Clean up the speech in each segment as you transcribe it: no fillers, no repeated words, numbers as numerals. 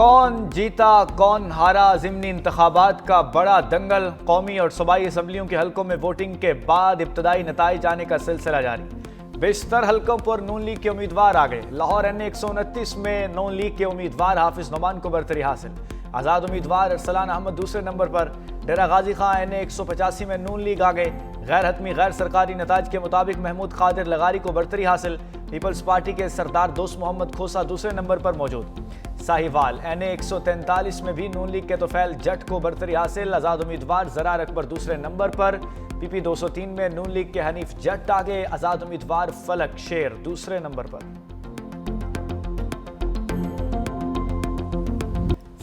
कौन जीता कौन हारा ज़िमनी इंतखाबात का बड़ा दंगल। कौमी और सूबाई असम्बलियों के हलकों में वोटिंग के बाद इब्तदाई नताइज आने का सिलसिला जारी। बेशतर हलकों पर नून लीग के उम्मीदवार आ गए। लाहौर NA 129 में नून लीग के उम्मीदवार हाफिज नुमान को बरतरी हासिल। आज़ाद उम्मीदवार अरसलान अहमद दूसरे नंबर पर। डेरा गाजी खां NA 185 में नून लीग आ गए। गैर हतमी गैर सरकारी नताइज के मुताबिक महमूद कादिर लगारी को बरतरी हासिल। पीपल्स पार्टी के सरदार दोस्त मोहम्मद खोसा दूसरे नंबर पर मौजूद। साहिवाल NA 143 में भी नून लीग के तोफैल जट को बरतरी हासिल। आज़ाद उम्मीदवार ज़रार अकबर दूसरे नंबर पर। PP 203 में नून लीग के हनीफ जट आगे। आज़ाद उम्मीदवार फलक शेर दूसरे नंबर पर।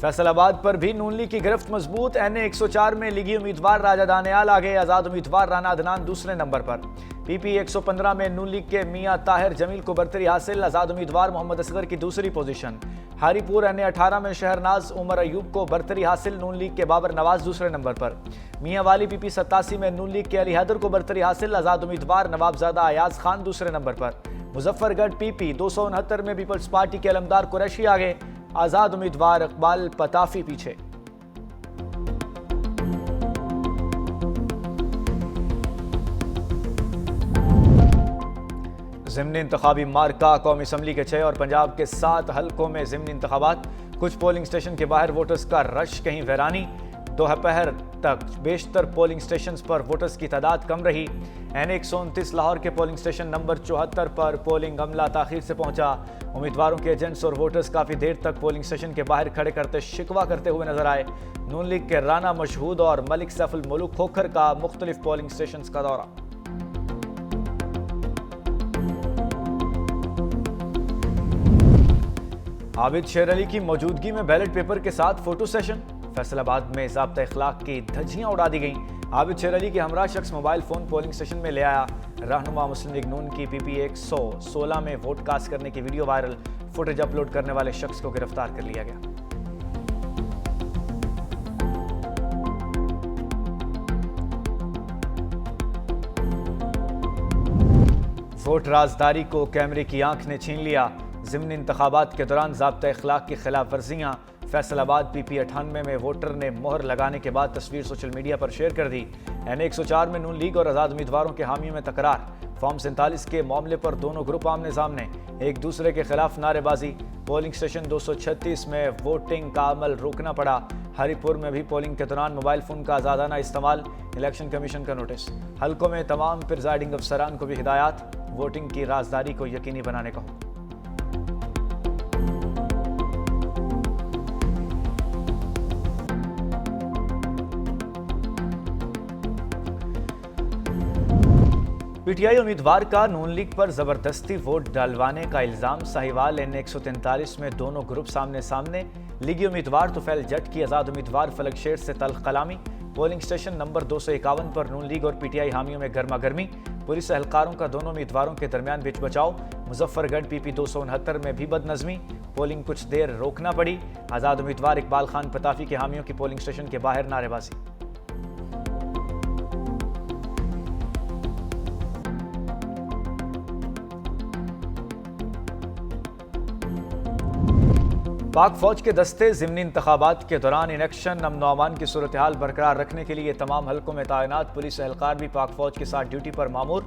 फैसलाबाद पर भी नून लीग की गिरफ्त मजबूत। NA 104 में लीगी उम्मीदवार राजा दानियाल आगे। आज़ाद उम्मीदवार राना अदनान दूसरे नंबर पर। PP 115 में नून लीग के मियां ताहिर जमील को बरतरी हासिल। आज़ाद उम्मीदवार मोहम्मद असगर की दूसरी पोजीशन। हारीपुर NA 18 में शहरनाज उमर अयूब को बरतरी हासिल। नून लीग के बाबर नवाज दूसरे नंबर पर। मियां वाली PP 87 में नून लीग के अली हैदर को बरतरी हासिल। आज़ाद उम्मीदवार नवाबजादा अयाज खान दूसरे नंबर पर। मुजफ्फरगढ़ PP 269 में पीपल्स पार्टी के अलमदार कुरैशी आगे। आज़ाद उम्मीदवार इकबाल पताफी पीछे। ज़िमनी इंतखाबी मार्का कौमी असम्बली के 6 और पंजाब के 7 हलकों में ज़िमनी इंतखाबात। कुछ पोलिंग स्टेशन के बाहर वोटर्स का रश, कहीं वैरानी। दोपहर तक बेशतर पोलिंग स्टेशन पर वोटर्स की तादाद कम रही। NA 129 लाहौर के पोलिंग स्टेशन नंबर 74 पर पोलिंग अमला ताखीर से पहुंचा। उम्मीदवारों के एजेंट्स और वोटर्स काफ़ी देर तक पोलिंग स्टेशन के बाहर खड़े करते शिकवा करते हुए नजर आए। नून लीग के राना मशहूद और मलिक सैफुल मुल्क खोखर का मुख्तलिफ पोलिंग स्टेशन का दौरा। आबिद शेर अली की मौजूदगी में बैलेट पेपर के साथ फोटो सेशन। फैसलाबाद में ज़ाब्ता इखलाक की धज्जियां उड़ा दी गईं। आबिद शेर अली के हमरा शख्स मोबाइल फ़ोन पोलिंग स्टेशन में ले आया। रहनुमा मुस्लिम लीग नून की PP 116 में वोट कास्ट करने की वीडियो वायरल। फुटेज अपलोड करने वाले शख्स को गिरफ्तार कर लिया गया। वोट राजदारी को कैमरे की आंख ने छीन लिया। ज़िमनी इंतखाबात के दौरान ज़ाब्ता इखलाक की खिलाफ वर्जियाँ। फैसलाबाद PP 98 में वोटर ने मोहर लगाने के बाद तस्वीर सोशल मीडिया पर शेयर कर दी। NA 104 में नून लीग और आज़ाद उम्मीदवारों के हामियों में तकरार। फॉर्म 47 के मामले पर दोनों ग्रुप आमने सामने, एक दूसरे के खिलाफ नारेबाजी। पोलिंग स्टेशन 236 में वोटिंग का अमल रोकना पड़ा। हरीपुर में भी पोलिंग के दौरान मोबाइल फ़ोन का आज़ादाना इस्तेमाल। इलेक्शन कमीशन का नोटिस। हलकों में तमाम प्रिजाइडिंग अफसरान को भी हिदायत। वोटिंग की राजदारी को यकीनी बनाने का हुक्म। PTI उम्मीदवार का नून लीग पर जबरदस्ती वोट डालवाने का इल्जाम। साहिवाल NA 143 में दोनों ग्रुप सामने सामने। लीगी उम्मीदवार तोफैल जट की आज़ाद उम्मीदवार फलक शेर से तल्ख कलामी। पोलिंग स्टेशन नंबर 251 पर नून लीग और PTI हामियों में गर्मा गर्मी। पुलिस एहलकारों का दोनों उम्मीदवारों के दरमियान बीच बचाव। मुजफ्फरगढ़ PP 269 में भी बदनज़मी। पोलिंग कुछ देर रोकना पड़ी। आज़ाद उम्मीदवार इकबाल खान पताफी के हामियों की पोलिंग स्टेशन के बाहर नारेबाजी। पाक फौज के दस्ते ज़िमनी इंतखाबात के दौरान इलेक्शन अमन व अमान की सूरत हाल बरकरार रखने के लिए तमाम हलकों में तैनात। पुलिस एहलकार भी पाक फौज के साथ ड्यूटी पर मामूर।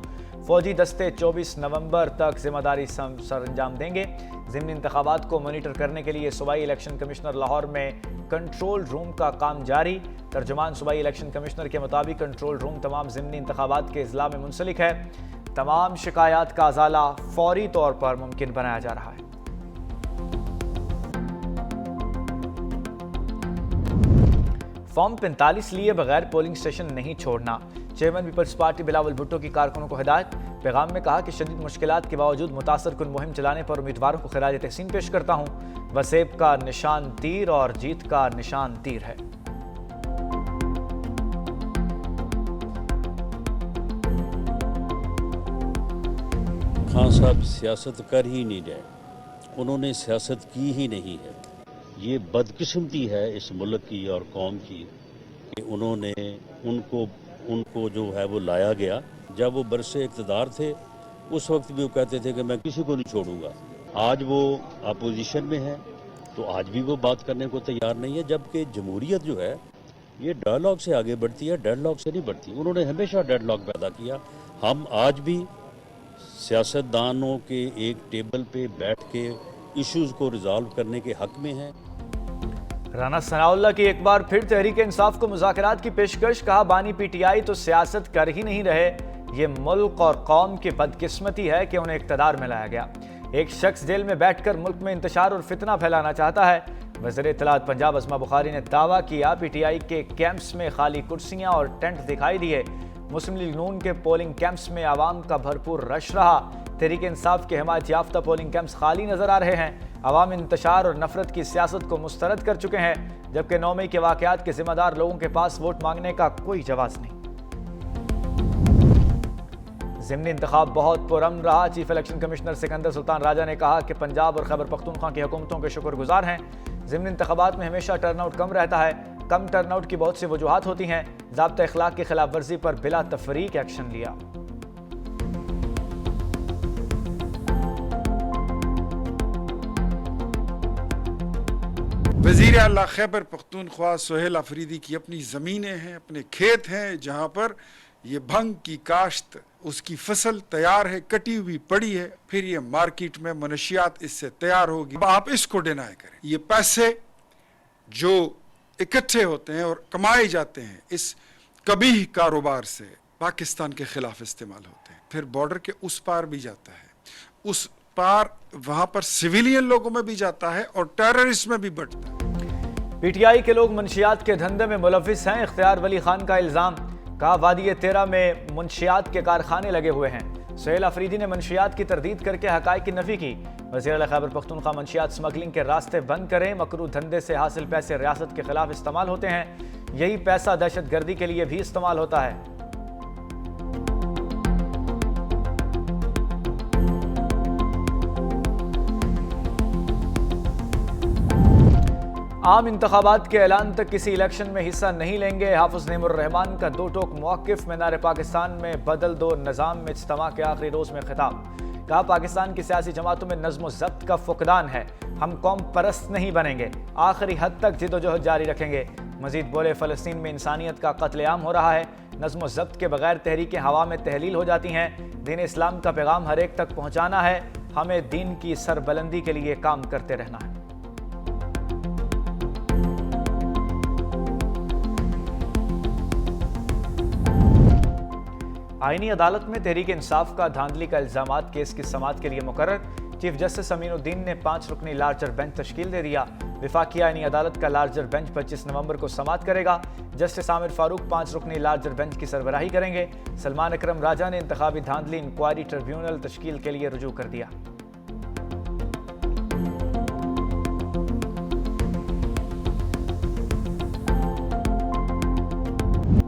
फौजी दस्ते 24 नवंबर तक जिम्मेदारी सर अंजाम देंगे। ज़िमनी इंतखाबात को मॉनिटर करने के लिए सूबाई इलेक्शन कमिश्नर लाहौर में कंट्रोल रूम का काम जारी। तर्जुमान सूबाई इलेक्शन कमिश्नर के मुताबिक कंट्रोल रूम तमाम ज़िमनी इंतखाबात के इजला में मुंसलिक है। तमाम शिकायत का अजाला फौरी तौर पर मुमकिन बनाया जा रहा है। फॉर्म 45 लिए बगैर पोलिंग स्टेशन नहीं छोड़ना। चेयरमैन पीपल्स पार्टी बिलावल भुट्टो की कारकुनों को हिदायत। पैगाम में कहा कि शदीद मुश्किलात के बावजूद मुतासर कुन मुहिम चलाने पर उम्मीदवारों को खिराज तहसीन पेश करता हूँ। वसेब का निशान तीर और जीत का निशान तीर है। खान साहब सियासत कर ही नहीं रहे, उन्होंने सियासत की ही नहीं है। ये बदकिस्मती है इस मुल्क की और कौम की कि उन्होंने उनको जो है वो लाया गया। जब वो बरसे इक़्तिदार थे उस वक्त भी वो कहते थे कि मैं किसी को नहीं छोड़ूंगा। आज वो अपोजिशन में है, तो आज भी वो बात करने को तैयार नहीं है, जबकि जमहूरियत जो है ये डायलॉग से आगे बढ़ती है, डेडलॉक से नहीं बढ़ती। उन्होंने हमेशा डेडलॉक पैदा किया। हम आज भी सियासतदानों के एक टेबल पे बैठ के इश्यूज़ को रिजॉल्व करने के हक में हैं। राना सनाउल्लाह की एक बार फिर तहरीक इंसाफ को मुज़ाकरात की पेशकश, कहा बानी पीटीआई तो सियासत कर ही नहीं रहे, ये मुल्क और कौम की बदकिस्मती है कि उन्हें इक़्तिदार में लाया गया। एक शख्स जेल में बैठकर मुल्क में इंतशार और फितना फैलाना चाहता है। वज़ीर इत्तलात पंजाब अस्मा बुखारी ने दावा किया पीटीआई के कैंप्स में खाली कुर्सियां और टेंट दिखाई दिए। मुस्लिम लीग नून के पोलिंग कैंप्स में आवाम का भरपूर रश रहा। तहरीक इंसाफ के हिमायत याफ्ता पोलिंग कैंप्स खाली नजर आ रहे हैं। अवाम इंतशार और नफरत की सियासत को मुस्तरद कर चुके हैं, जबकि 9 मई के वाक़यात के जिम्मेदार लोगों के पास वोट मांगने का कोई जवाब नहीं। ज़िमनी इंतखाब बहुत पुरअमन रहा। Chief election commissioner Sikandar Sultan Raja ने कहा कि पंजाब और खैबर पख्तूनख्वा की हुकूमतों के शुक्रगुजार हैं। ज़िमनी इंतखाबात में हमेशा टर्नआउट कम रहता है। कम टर्नआउट की बहुत सी वजूहात होती हैं। ज़ाब्ता इखलाक की खिलाफ वर्जी पर बिला तफरीक एक्शन लिया। वज़ीर आला खैबर पख्तूनख्वा सोहेल अफरीदी की अपनी ज़मीनें हैं, अपने खेत हैं, जहाँ पर ये भंग की काश्त, उसकी फसल तैयार है, कटी हुई पड़ी है, फिर ये मार्केट में मनशियात इससे तैयार होगी। अब आप इसको डिनाई करें। ये पैसे जो इकट्ठे होते हैं और कमाए जाते हैं इस कबीह कारोबार से पाकिस्तान के खिलाफ इस्तेमाल होते हैं, फिर बॉर्डर के उस पार भी जाता है, उस पार वहां पर सिविलियन लोगों में भी जाता है और टेररिस्ट में भी बढ़ता है। पीटीआई के लोग मुंशियात के धंधे में मुलविस हैं। इख्तियार वली खान का इल्जाम, कहा वादी तेरा में मुंशियात के कारखाने लगे हुए हैं। सोहेल अफरीदी ने मुंशियात की तरदीद करके हकायक की नफी की। वज़ीर आला खैबर पख्तूनख्वा मुंशियात स्मगलिंग के रास्ते बंद करें। मकरू धंधे से हासिल पैसे रियासत के खिलाफ इस्तेमाल होते हैं। यही पैसा दहशत गर्दी के लिए भी इस्तेमाल होता है। आम इंतखाबात के ऐलान तक किसी इलेक्शन में हिस्सा नहीं लेंगे। हाफिज नेमुर रहमान का दो टोक मौक़िफ़। मीनार पाकिस्तान में बदल दो निज़ाम में इज्तिमा के आखिरी रोज़ में खिताब, कहा पाकिस्तान की सियासी जमातों में नज़्म व ज़ब्त का फुकदान है, हम कौम परस्त नहीं बनेंगे, आखिरी हद तक जिद्दोजहद जारी रखेंगे। मजीद बोले फ़लस्तीन में इंसानियत का कत्लेआम हो रहा है, नज़्म व ज़ब्त के बगैर तहरीकें हवा में तहलील हो जाती हैं। दीन इस्लाम का पैगाम हर एक तक पहुँचाना है, हमें दीन की सरबलंदी के लिए काम करते रहना है। आईनी अदालत में तहरीक इंसाफ का धांधली का इल्जामात केस की समाअत के लिए मुकर्रर। चीफ जस्टिस अमीनुद्दीन ने 5 रुकनी लार्जर बेंच तश्कील दे दिया। विफाकी आईनी अदालत का लार्जर बेंच 25 नवंबर को समाअत करेगा। जस्टिस आमिर फारूक 5 रुकनी लार्जर बेंच की सरबराही करेंगे। सलमान अकरम राजा ने इंतखाबी धांधली इंक्वायरी ट्रिब्यूनल तश्कील के लिए रुजू कर दिया।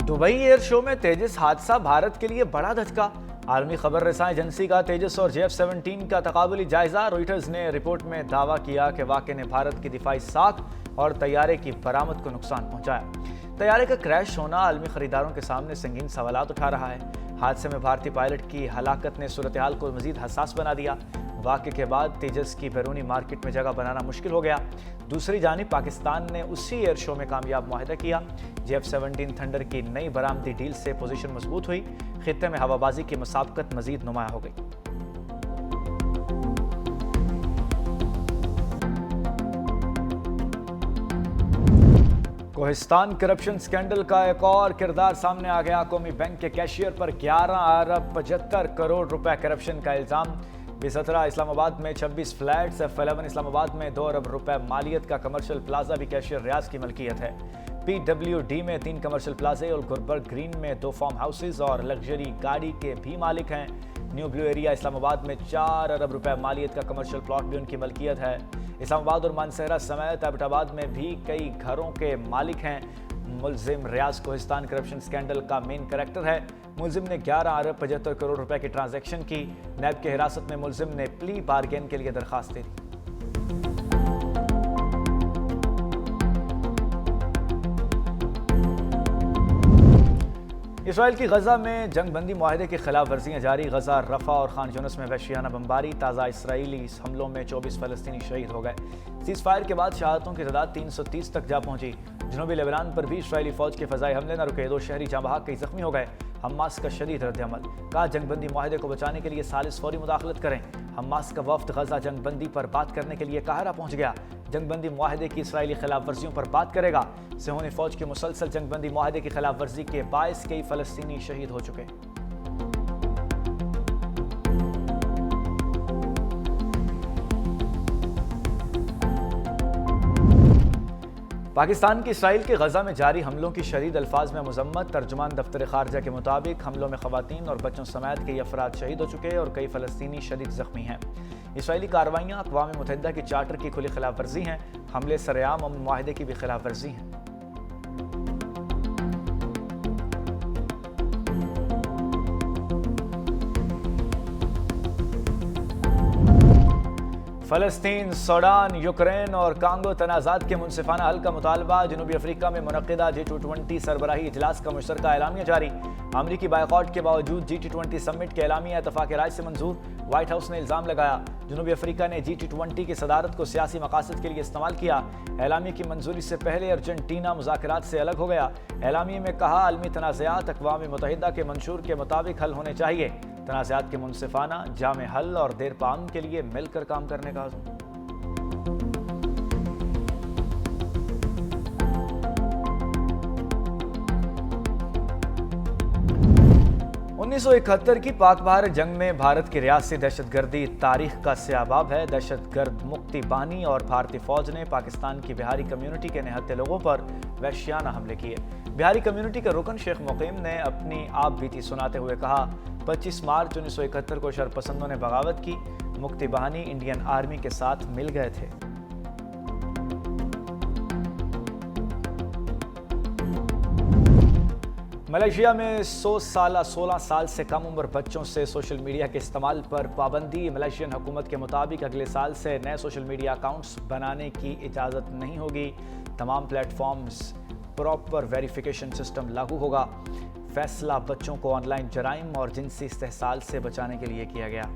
दुबई एयर शो में तेजस हादसा भारत के लिए बड़ा धचका। आलमी खबर रसां एजेंसी का तेजस और JF-17 का तकाबुली जायजा। रॉयटर्स ने रिपोर्ट में दावा किया कि वाक़े ने भारत की दिफाई साख और तैयारे की बरामद को नुकसान पहुंचाया। तैयारे का क्रैश होना आलमी खरीदारों के सामने संगीन सवालात उठा रहा है। हादसे में भारतीय पायलट की हलाकत ने सूरत हाल को मजीद हसास बना दिया। वाक़े के बाद तेजस की बैरूनी मार्केट में जगह बनाना मुश्किल हो गया। दूसरी जानिब पाकिस्तान ने उसी एयर शो में कामयाब मुआहदा किया। JF-17 थंडर की नई बरामदी डील से पोजीशन मजबूत हुई। खित्ते में हवाबाजी की मुसाबकत मजीद नुमाया हो गई। कोहिस्तान करप्शन स्कैंडल का एक और किरदार सामने आ गया। कौमी बैंक के कैशियर पर 11 अरब 75 करोड़ रुपए करप्शन का इल्जाम। B17 इस्लामाबाद में 26 फ्लैट्स, F11 इस्लामाबाद में 2 अरब रुपए मालियत का कमर्शियल प्लाजा भी कैशियर रियाज की मलकियत है। PWD में 3 कमर्शियल प्लाजे और गुलबर्ग ग्रीन में 2 फार्म हाउसेज और लग्जरी गाड़ी के भी मालिक हैं। न्यू ब्लू एरिया इस्लामाबाद में 4 अरब रुपए मालियत का कमर्शियल प्लॉट भी उनकी मलकियत है। इस्लामाबाद और मानसहरा समेत एबटाबाद में भी कई घरों के मालिक हैं। मुलजिम रियाज कोहिस्तान करप्शन स्कैंडल का मेन कैरेक्टर है। मुलजिम ने 11 अरब 75 करोड़ रुपए की ट्रांजैक्शन की। नैब के हिरासत में मुलजिम ने प्ली बार्गेन के लिए दरखास्त दी। इसराइल की गजा में जंगबंदी मुआहदे की खिलाफ वर्जियाँ जारी। गजा, रफा और खान यूनिस में वहशियाना बमबारी। ताज़ा इसराइली हमलों में 24 फ़लस्तीनी शहीद हो गए। सीज फायर के बाद शहादतों की तादाद 330 तक जा पहुंची। जनूबी लेबनान पर भी इस्राएली फौज के फजाई हमले न रुके, 2 शहरी जाँ बहक, कई जख्मी हो गए। हमास का शदीद रद्द-ए-अमल, कहा जंगबंदी माहदे को बचाने के लिए सालिस फौरी मुदाखलत करें। हमास का वफ्द गजा जंगबंदी पर बात करने के लिए काहिरा पहुंच गया। जंगबंदी माहदे की इसराइली खिलाफ वर्जियों पर बात करेगा। सिहोनी फौज की मुसलसल जंगबंदी माहदे की खिलाफ वर्जी के बायस कई फलस्तीनी शहीद हो चुके। पाकिस्तान की इसराइल के गजा में जारी हमलों की शदीद अल्फाज में मजम्मत। तर्जुमान दफ्तर खारजा के मुताबिक हमलों में खवातीन और बच्चों समेत कई अफराद शहीद हो चुके और कई फलस्तीनी शदीद जख्मी हैं। इसराइली कार्रवाइयाँ अक़वाम मुत्तहिदा की चार्टर की खुली खिलाफ वर्जी हैं। हमले सरेआम अमन मुआहदे की भी खिलाफ वर्जी हैं। फ़लस्तीन, सूडान, यूक्रेन और कांगो तनाज़ात के मुनसिफाना हल का मुतालबा। जनूबी अफ्रीका में मुनक़िदा G20 सरबराही इजलास का मुश्तरका एलामिया जारी। अमरीकी बायकॉट के बावजूद G20 समिट के एलामिया इत्तफ़ाक़ राय से मंजूर। व्हाइट हाउस ने इल्ज़ाम लगाया जनूबी अफ्रीका ने G20 की सदारत को सियासी मकासद के लिए इस्तेमाल किया। एलामिया की मंजूरी से पहले अर्जेंटीना मुज़ाकरात से अलग हो गया। एलामिया में कहा आलमी तनाज़ात अक़वाम मुत्तहिदा के मंशूर के मुताबिक हल होने चाहिए। तनाज़ात के मुनसिफाना जामे हल और देरपा अमन के लिए मिलकर काम करने का आज़म। 1971 की पाक भारत जंग में भारत की रियासती दहशतगर्दी तारीख का स्याबाब है। दहशतगर्द मुक्ति बानी और भारतीय फौज ने पाकिस्तान की बिहारी कम्युनिटी के निहत्थे लोगों पर वहशियाना हमले किए। बिहारी कम्युनिटी के रुकन शेख मुकीम ने अपनी आप बीती सुनाते हुए कहा 25 मार्च 1971 को शरपसंदों ने बगावत की। मुक्ति बानी इंडियन आर्मी के साथ मिल गए थे। मलेशिया में 16 साल से कम उम्र बच्चों से सोशल मीडिया के इस्तेमाल पर पाबंदी। मलेशियन हुकूमत के मुताबिक अगले साल से नए सोशल मीडिया अकाउंट्स बनाने की इजाज़त नहीं होगी। तमाम प्लेटफॉर्म्स प्रॉपर वेरिफिकेशन सिस्टम लागू होगा। फैसला बच्चों को ऑनलाइन जराइम और जिनसी इस्तेहसाल से बचाने के लिए किया गया।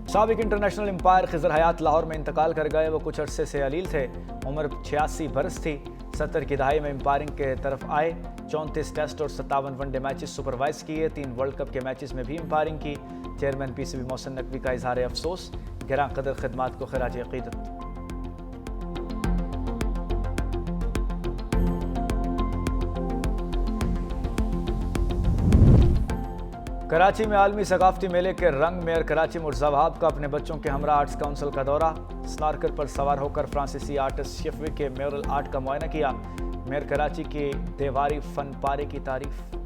साबिक इंटरनेशनल एम्पायर खिजर हयात लाहौर में इंतकाल कर गए। वो कुछ अरसे से अलील थे। उम्र 86 बरस थी। 70 की दहाई में एम्पायरिंग के तरफ आए। 34 टेस्ट और 57 वनडे मैचेस सुपरवाइज किए। 3 वर्ल्ड कप के मैचेस में भी एम्पायरिंग की। चेयरमैन पीसीबी मोहसिन नकवी का इजहार अफसोस। गिरां कदर खिदमात को खिराज अकीदत। कराची में आलमी सकाफती मेले के रंग। मेयर कराची मुर्जा वहाब का अपने बच्चों के हमरा आर्ट्स काउंसिल का दौरा। स्नार्कर पर सवार होकर फ्रांसीसी आर्टिस्ट शिफवी के म्यूरल आर्ट का मुआयना किया। मेयर कराची के देवारी फन पारे की तारीफ।